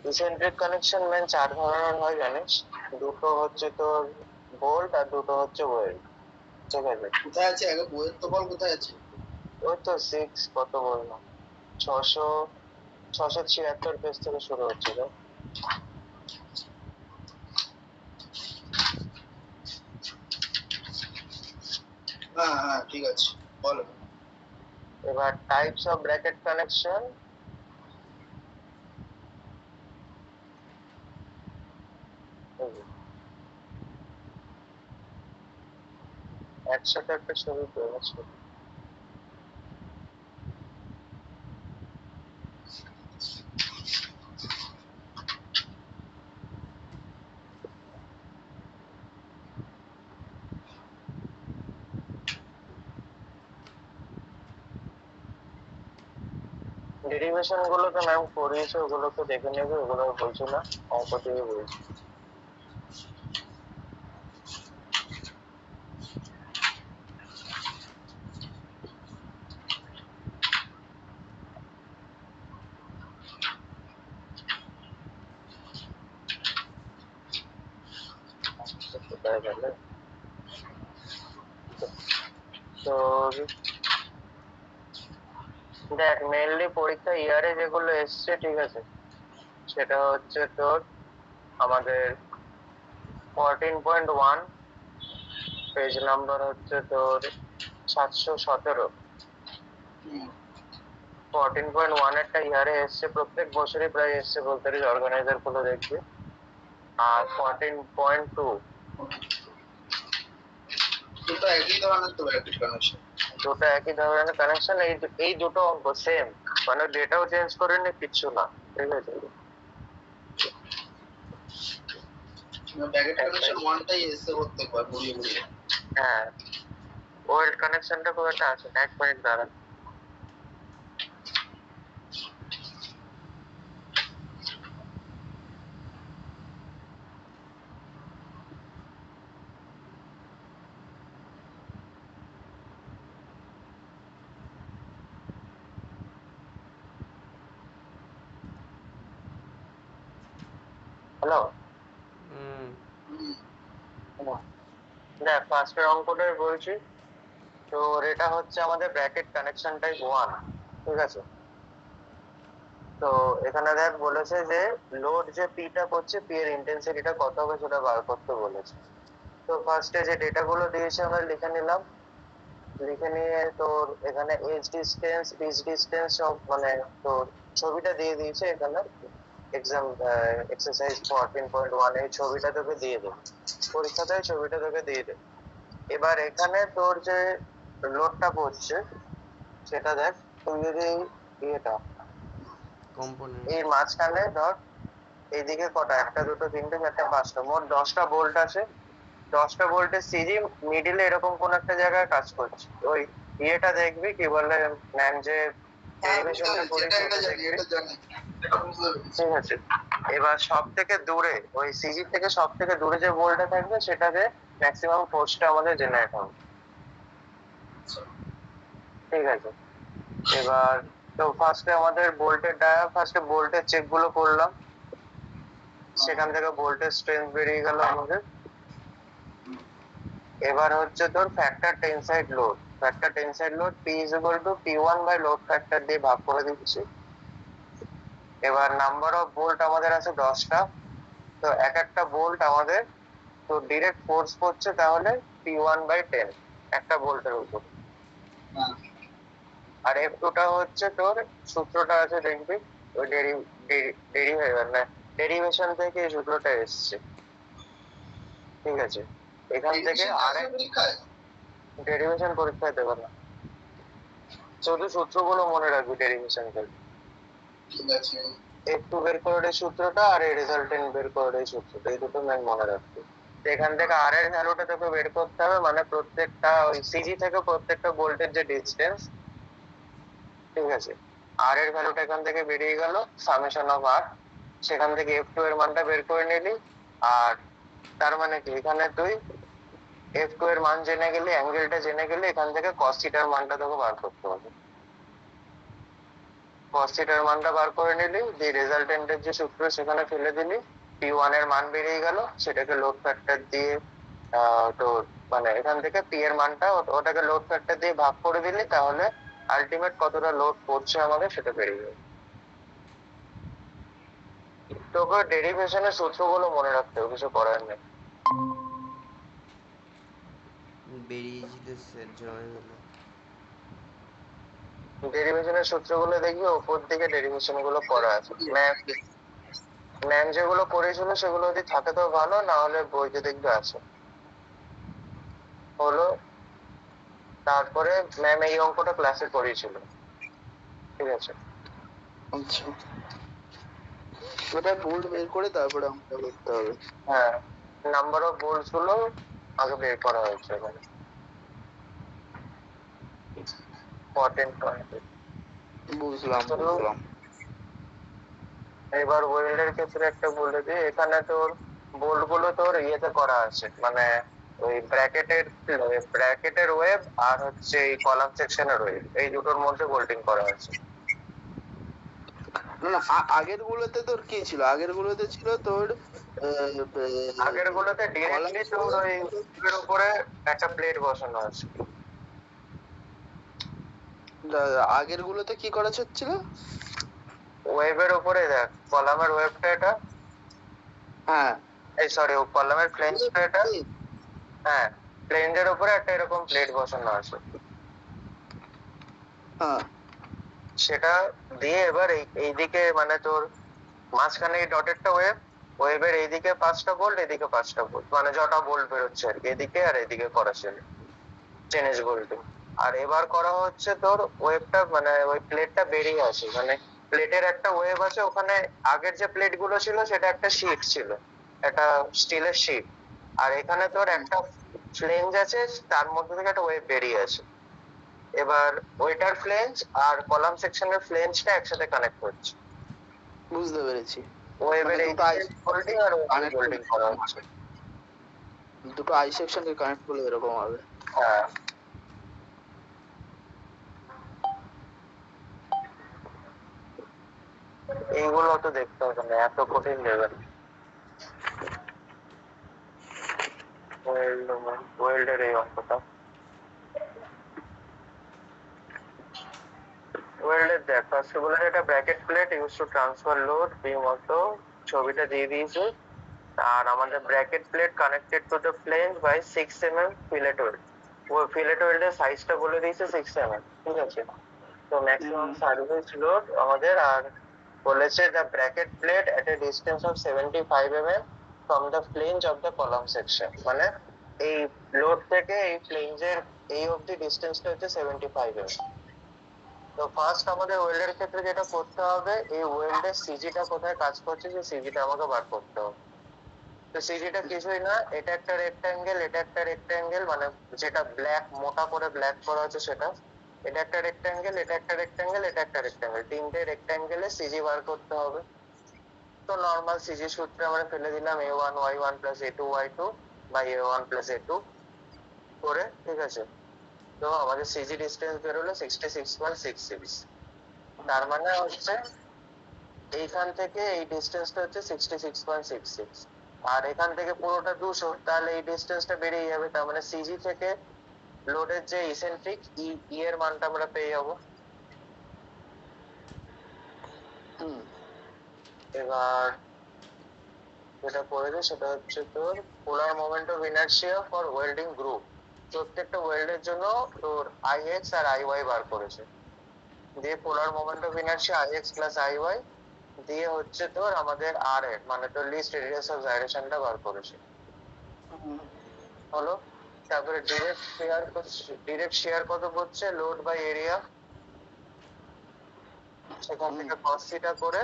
Eccentric connection main 4 ধরনের হয় জানিস। দুটো হচ্ছে তোর বোল্ট আর দুটো হচ্ছে ওয়েল্ড। ঠিক আছে, কোথায় আছে আগে বইয়ের তো বল, কোথায় আছে? ওই তো 6 কত বলবো, 676 পেজ থেকে শুরু হচ্ছে রে। হ্যাঁ হ্যাঁ ঠিক আছে, বলো। এবার টাইপস অফ ব্র্যাকেট কানেকশন। একসাথে একটা ছবি পেয়েছে। ডেরিভেশন গুলো তো ম্যাম করিয়েছে, ওগুলো তো দেখে নেবে, ওগুলো বলছি না, অঙ্ক থেকে বলছি। কোথায় গেলে? তো দেখ, মেনলি পরীক্ষা ইয়ারে যেগুলো এসছে, ঠিক আছে, সেটা হচ্ছে তোর আমাদের 14.1, পেজ নাম্বার হচ্ছে তোর 717। 14.1 একটা ইয়ারে এসছে, প্রত্যেক বছরই প্রায় এসছে বলতে পারিস, অর্গানাইজার গুলো দেখবি। আর 14.2 দুটো একই ধরনের তো ব্র্যাকেট কানেকশন। দুটো একই ধরনের কানেকশন, এই দুটো অঙ্ক সেম, মানে ডেটাও চেঞ্জ করেনি, কিচ্ছু না। ঠিক আছে, ব্র্যাকেট কানেকশন ওয়ানটাই এসে প্রত্যেকবার ঘুরিয়ে ঘুরিয়ে। হ্যাঁ, ওয়েল্ড কানেকশনটা খুব একটা আছে না। 1 মিনিট দাঁড়া। হ্যালো, দেখ ফার্স্টের অঙ্কটাই বলছি। তো এটা হচ্ছে আমাদের ব্র্যাকেট কানেকশন টাইপ 1। ঠিক আছে, তো এখানে দেখ বলেছে যে লোড যে পিটা করছে, পি এর ইন্টেন্সিটিটা কত হবে সেটা বার করতে বলেছে। তো ফার্স্টে যে ডেটা গুলো দিয়েছে আমরা লিখে নিলাম। লিখে নিয়ে তোর এখানে এজ ডিস্টেন্স, পিচ ডিস্টেন্স সব মানে তোর ছবিটা দিয়ে দিয়েছে এখানে। এক্সাম এক্সারসাইজ 14.1 এই ছবিটা তোকে দিয়ে দেবে পরীক্ষাতে, ছবিটা তোকে দিয়ে দেবে। এবার এখানে তোর যে লোডটা পড়ছে সেটা দেখ, তুই যদি ইয়েটা কম্পোনেন্ট এই মাঝখানে ধর, এইদিকে কটা, একটা দুটো তিনটে চারটে পাঁচটা, মোট 10টা বোল্ট আছে। 10টা বোল্টের সিজি মিডিলে এরকম কোন একটা জায়গায় কাজ করছে। ওই ইয়েটা দেখবি, কি বলে ম্যাম, যে ডেরিভেশনটা করিস ওটা দেখবি। ঠিক আছে, এবার সব থেকে দূরে, ওই সিজি থেকে সব থেকে দূরে যে বোল্টটা থাকবে সেটাকে ম্যাক্সিমাম ফোর্সটা আমাদের জেনারেট হবে। ঠিক আছে, এবার তো ফার্স্টে আমাদের ফার্স্টে বোল্টের চেক গুলো করলাম। সেখান থেকে ভোল্টেজ স্ট্রেংথ বেরিয়ে গেল আমাদের। এবার হচ্ছে তোর factor tensile load. Factor tensile load P is equal to P1 by load factor দিয়ে ভাগ করে দিচ্ছি। এবার নাম্বার অফ বোল্ট আমাদের আছে 10টা। তো এক একটা বোল্ট আমাদের তো ডিরেক্ট ফোর্স করছে তাহলে P1 বাই 10 একটা বোল্টের উপর। আর F2 টা হচ্ছে তোর, সূত্রটা আছে দেখবি, ওই ডেরিভেশন থেকে এই সূত্রটা এসছে। ঠিক আছে, এখান থেকে আরেক ডেরিভেশন পরীক্ষায় দেবে না, শুধু সূত্রগুলো মনে রাখবি ডেরিভেশন থেকে। ঠিক আছে, F2 বের করে এই সূত্রটা, আর এই রেজাল্টেন্ট বের করে এই সূত্রটা, এই দুটো মেন মনে রাখবি। এখান থেকে আর এর ভ্যালুটা তোকে বের করতে হবে, মানে প্রত্যেকটা ওই সিজি থেকে প্রত্যেকটা ভোল্টের যে ডিসটেন্স। ঠিক আছে, আর এর ভ্যালুটা এখান থেকে বেরিয়ে গেল, সামেশন অফ আর। সেখান থেকে F2 এর মানটা বের করে নিলি। আর তার মানে কি, এখানে তুই F2 এর মান জেনে গেলি, অ্যাঙ্গেলটা জেনে গেলি, এখান থেকে cos থিটার মানটা তোকে বার করতে হবে। cos θ এর মানটা বার করে নিলি, দিয়ে রেজাল্টেন্টের যে সূত্র সেখানে ফেলে দিলি, P1 এর মান বেরিয়ে গেল, সেটাকে লোড ফ্যাক্টর দিয়ে তোর মানে এখান থেকে P এর মানটা ওটাকে লোড ফ্যাক্টর দিয়ে ভাগ করে দিলি, তাহলে আলটিমেট কতটা লোড পড়ছে আমাদের সেটা বেরিয়ে যাবে। তোকে ডেরিভেশনের সূত্রগুলো মনে রাখতে হবে, কিছু করার নেই। বেরিয়েছিল স্যার, জয় হলো। ডেরিভেশনের সূত্রগুলো দেখবি ওপর দিকে ডেরিভেশন গুলো করা আছে। ম্যাম যেগুলো করেছিল সেগুলো যদি থাকে তো ভালো, না হলে বইতে দেখবে আছে। হলো, তারপরে ম্যাম এই অঙ্কটা ক্লাসে করিয়েছিল, ঠিক আছে? আচ্ছা, ওটা বোল্ড বের করে তারপরে অঙ্কটা করতে হবে। হ্যাঁ, নাম্বার অফ বোল্টস গুলো আগে বের করা হয়েছে এখানে। বুঝলাম চলো, বুঝলাম। এবার ওয়েল্ডের ক্ষেত্রে একটা বলে দিই, এখানে তোর বোল্ট গুলো তোর ইয়েতে করা আছে, মানে ওই ব্র্যাকেটের ওয়েব আর হচ্ছে এই কলাম সেকশনের ওয়েব, এই দুটোর মধ্যে বোল্টিং করা আছে। না না, আগের গুলোতে তোর কি ছিল? আগের গুলোতে ছিল তোর আগের গুলোতে ডিরেক্টলি তোর ওই ওয়েবের উপরে একটা প্লেট বসানো আছে। আগের গুলোতে কি করা হচ্ছিল? ওয়েবের উপরে দেখ, কলামের ওয়েবটা এটা, হ্যাঁ এই সরি কলামের ফ্লেঞ্জটা এটা, হ্যাঁ ফ্লেঞ্জের উপরে একটা এরকম প্লেট বসানো আছে। হ্যাঁ, সেটা দিয়ে এবার এইদিকে মানে তোর মাঝখানে এই ডটেরটা ওয়েবের এইদিকে 5টা বোল্ট, এদিকে 5টা বোল্ট, মানে যটা বোল্ট বেরোচ্ছে আর কি, এদিকে আর এদিকে করা ছিল চেনেজ বোল্টিং। আর এবার করা হচ্ছে তোর ওয়েবটা, মানে ওই প্লেটটা বেরিয়ে আসে, মানে প্লেটের একটা ওয়েব আছে ওখানে। আগের যে প্লেট গুলো ছিল সেটা একটা শীট ছিল, একটা স্টিলের শীট, আর এখানে তোর একটা ফ্লেঞ্জ আছে, তার মধ্যে থেকে একটা ওয়েব বেরিয়ে আছে। এবার ওইটার ফ্লেঞ্জ আর কলাম সেকশনের ফ্লেঞ্জটা একসাথে কানেক্ট হচ্ছে, বুঝতে পেরেছি। ওয়েবের মানে এই দুটো বোল্টিং আর কানেক্ট বোল্টিং করা হচ্ছে। দুটো আই সেকশনকে কানেক্ট করলে এরকম হবে। হ্যাঁ, এইগুলো তো দেখতে হবে না, এত কঠিন লেভেল। ওয়েল্ডের এই অঙ্কটা, ওয়েল্ডের দেখ, ফার্স্ট অফ অল এটা bracket plate use to transfer load beam মতো ছবিটা দিয়ে দিয়েছে। আর আমাদের bracket plate connected to the flange by 6 mm fillet weld. ও ফিলেট ওয়েল্ডের সাইজটা বলে দিয়েছে 6 mm, ঠিক আছে? তো ম্যাক্সিমাম সার্ভিস লোড আমাদের, আর বলেছে the bracket plate at a distance of 75 mm from the flange of the column section, মানে এই লোড থেকে এই ফ্লেঞ্জের এই অবধি ডিস্টেন্সটা হচ্ছে 75 mm। তো ফার্স্ট আমাদের ওয়েল্ডের ক্ষেত্রে যেটা করতে হবে, এই ওয়েল্ডের সিজিটা কোথায় কাজ করছে সেই সিজিটা আমাকে বার করতে হবে। তো সিজিটা কিছুই না, এটা একটা রেক্ট্যাঙ্গেল, এটা একটা রেক্ট্যাঙ্গেল, মানে যেটা ব্ল্যাক মোটা করে ব্ল্যাক করা আছে সেটা, এটা একটা রেক্ট্যাঙ্গেল, এটা একটা রেক্ট্যাঙ্গেল, এটা একটা রেক্ট্যাঙ্গেল, তিনটে রেক্ট্যাঙ্গেলে সিজি বার করতে হবে। তো নর্মাল সিজি সূত্রে আমরা ফেলে দিলাম a1y1 plus a2y2 by a1 plus a2 করে, ঠিক আছে? তো আমাদের সিজি ডিস্টেন্স বেরোলো 66.66। তার মানে হচ্ছে এইখান থেকে এই ডিস্টেন্সটা হচ্ছে 66.66, আর এখান থেকে পুরোটা 200, তাহলে এই ডিস্টেন্সটা বেরিয়ে যাবে। তার মানে সিজি থেকে লোডের যে ইসেন্ট্রিক ই এর মানটা আমরা পেয়ে যাবো। এবার যেটা করেছে সেটা হচ্ছে তোর পোলার moment of inertia for welding group, প্রত্যেকটা ওয়েল্ডের জন্য তোর আইএক্স আর আইওয়াই বার করেছে, দিয়ে polar moment of inertia I X plus I Y দিয়ে হচ্ছে তোর আমাদের আর এর মানে তোর লিস্ট রেডিয়াস অফ জাইরেশনটা বার করেছে, হলো। তারপরে ডিরেক্ট শেয়ার কত হচ্ছে লোড বাই এরিয়া, সেখান থেকে cos থিটা করে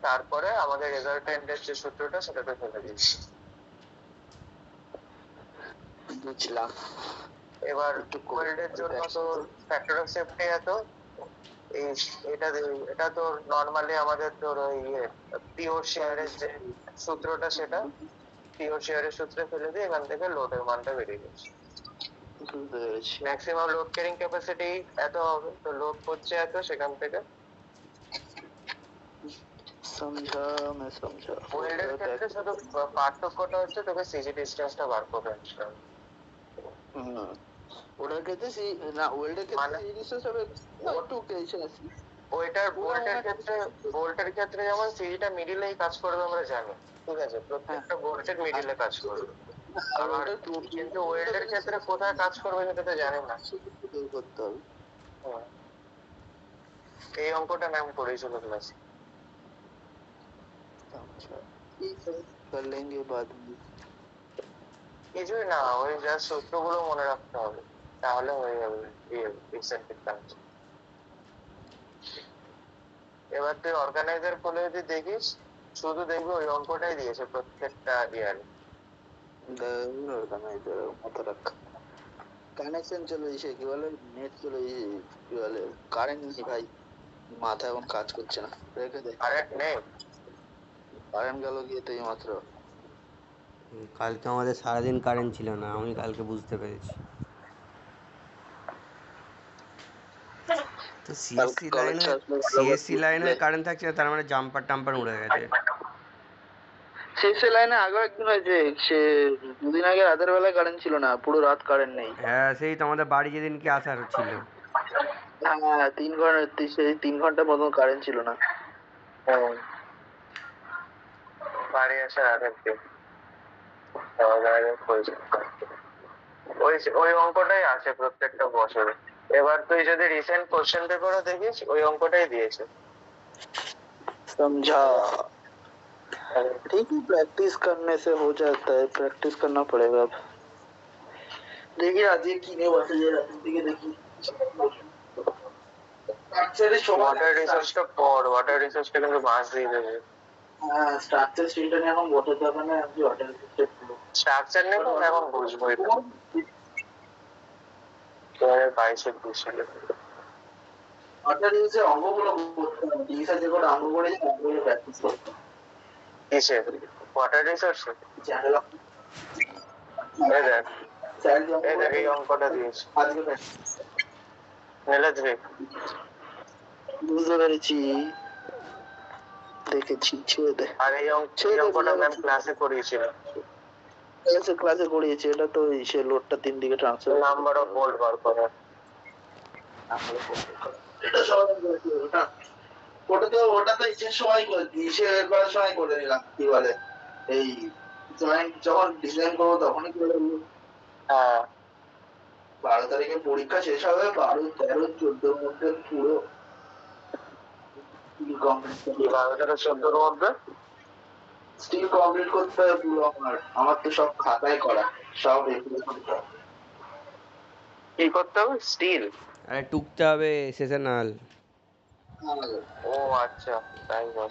তারপরে আমাদের রেজাল্টেন্টের যে সূত্রটা সেটাতে ফেলে দিচ্ছি। বুঝলাম। এবার ওয়েল্ডের জন্য তো ফ্যাক্টর অফ সেফটি এত, এই এটা তো নরমালি আমাদের তোর ওই পিওর শেয়ারের যে সূত্রটা, সেটা পিওর শেয়ারের সূত্রে ফেলে দিয়ে এখান থেকে লোডের মানটা বেরিয়ে গেছে। বুঝতে পেরেছি। ম্যাক্সিমাম লোড ক্যারিং ক্যাপাসিটি এত হবে, তো লোড করছে এত, সেখান থেকে समझा मैं समझा ওয়েল্ডের ক্ষেত্রে শুধু পার্থক্যটা হচ্ছে তোকে সিজি ডিসটেন্সটা বার করে নিতে হবে। ওটার ক্ষেত্রে না ওয়েল্ডের ক্ষেত্রে মানে জিনিসটা সব না একটু টেনশন আছে। ওইটার বোল্টের ক্ষেত্রে যেমন সিজিটা মিডিলেই কাজ করবে আমরা জানি, ঠিক আছে, প্রত্যেকটা বোল্টের মিডিলে কাজ করবে। আবার কিন্তু ওয়েল্ডের ক্ষেত্রে কোথায় কাজ করবে সেটা তো জানি না। করতে হবে। এই অঙ্কটা ম্যাম করেছিল ক্লাসে। समझा ठीक है कर लेंगे बाद में। কিছুই না, ওই জাস্ট সূত্রগুলো মনে রাখতে হবে, তাহলে হয়ে যাবে এক্সেন্ট্রিক কাজ। এবার তুই অর্গানাইজার খুলে যদি দেখিস, শুধু দেখবি ওই অঙ্কটাই দিয়েছে প্রত্যেকটা ইয়ারে। অর্গানাইজার মাথা রাখ কানেকশন চলে এসে কি বলে নেট চলে এসে কি বলে কারেন্ট নেই ভাই, মাথা এখন কাজ করছে না, রেখে দে। কারেন্ট নেই? কারেন্ট গেল গিয়ে তো এই মাত্র। কালকে আমাদের সারাদিন কারেন্ট ছিল না, আমি কালকে বুঝতে পেরেছি। তো সিএসসি লাইনে কারেন্ট থাকছে না, তার মানে জাম্পার টাম্পার উড়ে গেছে। সিএসসি লাইনে আগেও একদিন হয়েছে, সে দুদিন আগে রাতের বেলায় কারেন্ট ছিল না, পুরো রাত কারেন্ট নেই। হ্যাঁ, সেই তো আমাদের বাড়ি যেদিনকে আসার ছিল। হ্যাঁ 3 ঘন্টা, সেই 3 ঘন্টা মতন কারেন্ট ছিল না। বাড়ি আসার আগের দিন ওই অঙ্কটাই আছে প্রত্যেকটা বছরে। এবার তুই যদি রিসেন্ট কোশ্চেন পেপারও দেখিস, ওই অঙ্কটাই দিয়েছে। समझा ठीक है, प्रैक्टिस करने से हो जाता है, प्रैक्टिस करना पड़ेगा अब। देखिए आज ये किने बसे যে রাতের দিকে দেখি স্ট্রাকচারের সময় ওয়াটার রিসোর্সটা পড়, ওয়াটার রিসোর্সটা কিন্তু মাস দিয়ে দেবে। হ্যাঁ স্ট্রাকচার স্টিলটা নিয়ে এখন বসাতে হবে না, আমি ওয়াটার রিসোর্সটা পুরো স্ট্রাকচার নেই তো এখন বুঝবো এটা 2022-23 সালে। ওয়াটার রিসোর্সের অঙ্কগুলো করতে হবে, ডিএসআর যে করে অঙ্ক করে অঙ্কগুলো প্র্যাকটিস করতে হবে। কিসে? ওয়াটার রিসোর্সে? চ্যানেল এই দেখ, স্যার এই দেখ এই অঙ্কটা দিয়েছে আজকে প্র্যাকটিস নীলাজ রে। বুঝতে পেরেছি, দেখেছি, ছেড়ে দে। আর এই অঙ্কটা ম্যাম ক্লাসে করিয়েছিল। ক্লাসে করিয়েছে, এটা তো সে লোডটা 3 দিকে ট্রান্সফার নাম্বার অফ ভোল্ট বার করা। এটা সবাই করেছে ওটা তো ইসের সময় করে ইসের করার সময় করে নিলাম, কি বলে এই জয়েন্ট যখন ডিজাইন করবো তখনই করে দেবো। হ্যাঁ 12 তারিখে পরীক্ষা শেষ হবে, 12, 13, 14 মধ্যে পুরো স্টিল কমপ্লিট 12-14 মধ্যে স্টিল কমপ্লিট করতে হবে পুরো। আমার তো সব খাতায় করা, সব এগুলো করতে হবে। কি করতে হবে? স্টিল? আরে টুকতে হবে সেশনাল। ও আচ্ছা, তাই বল।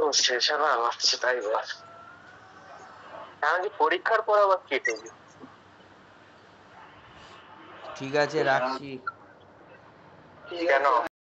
ও সেশনাল, আচ্ছা তাই বল। এখন যে পরীক্ষার পর আবার কেটে গেছে। ঠিক আছে রাখছি। কেন?